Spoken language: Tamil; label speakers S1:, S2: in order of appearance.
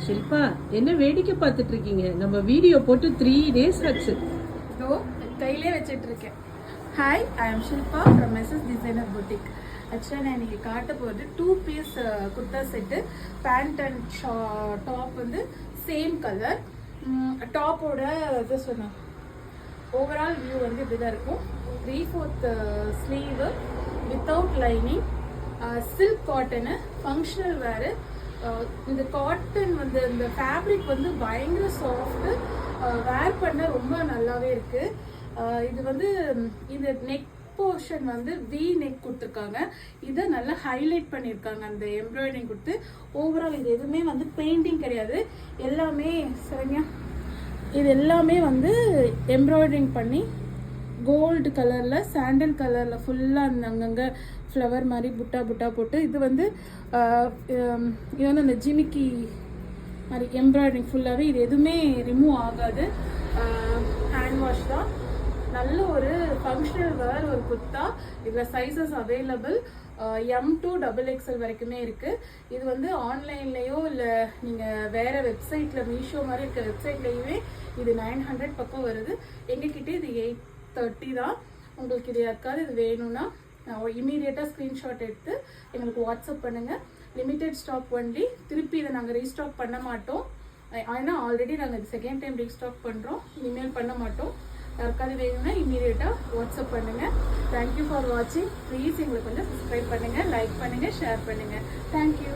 S1: ஷில்பா, என்ன வேடிக்கை பார்த்துட்டு இருக்கீங்க? நம்ம வீடியோ போட்டு 3 days ஆச்சு.
S2: இதோ கையிலே வச்சிட்டு இருக்கேன். Hi, I am Shilpa from Mrs Designer Boutique. ஆக்சுவலாக நான் இன்னைக்கு காட்ட போகிறது 2 piece kurta set. Pant and top வந்து சேம் கலர். டாப்போட இது சொன்னேன் ஓவரால் வியூ வந்து இப்படிதான் இருக்கும். 3/4 sleeve without lining, silk cotton, functional வேறு. இந்த காட்டன் வந்து இந்த ஃபேப்ரிக் வந்து பயங்கர சாஃப்ட்டு, வேர் பண்ண ரொம்ப நல்லாவே இருக்கு. இது வந்து இந்த நெக் போர்ஷன் வந்து வி நெக் கொடுத்துருக்காங்க. இதை நல்லா ஹைலைட் பண்ணியிருக்காங்க அந்த எம்ப்ராய்டரிங் கொடுத்து. ஓவரால் இது எதுவுமே வந்து பெயிண்டிங் கிடையாது, எல்லாமே சரிங்க. இது எல்லாமே வந்து எம்ப்ராய்டரிங் பண்ணி கோல்டு கலரில், சாண்டல் கலரில் ஃபுல்லாக அந்த அங்கங்கே ஃப்ளவர் மாதிரி புட்டா புட்டா போட்டு, இது வந்து இது வந்து அந்த ஜிமிக்கி மாதிரி எம்ப்ராய்டரிங் ஃபுல்லாகவே. இது எதுவுமே ரிமூவ் ஆகாது, ஹேண்ட் வாஷ் தான். நல்ல ஒரு ஃபங்க்ஷனல் வேர் ஒரு குர்த்தா. இதில் sizes available M to XXL வரைக்குமே இருக்குது. இது வந்து ஆன்லைன்லேயோ இல்லை நீங்கள் வேறு வெப்சைட்டில் மீஷோ மாதிரி இருக்க வெப்சைட்லேயுமே இது 900 பக்கம் வருது. எங்ககிட்ட இது 830 தான். உங்களுக்கு இது யாருக்காவது இது வேணும்னா இமீடியட்டாக ஸ்க்ரீன்ஷாட் எடுத்து எங்களுக்கு வாட்ஸ்அப் பண்ணுங்கள். Limited stock only. திருப்பி இதை நாங்கள் ரீஸ்டாக் பண்ண மாட்டோம். ஆனால் ஆல்ரெடி நாங்கள் இது செகண்ட் டைம் ரீஸ்டாக் பண்ணுறோம், இனிமேல் பண்ண மாட்டோம். யாருக்காவது வேணும்னா இமீடியட்டாக வாட்ஸ்அப் பண்ணுங்கள். தேங்க்யூ ஃபார் வாட்சிங். ப்ளீஸ் எங்களுக்கு கொஞ்சம் சப்ஸ்கிரைப் பண்ணுங்கள், லைக் பண்ணுங்கள், ஷேர் பண்ணுங்கள். தேங்க்யூ.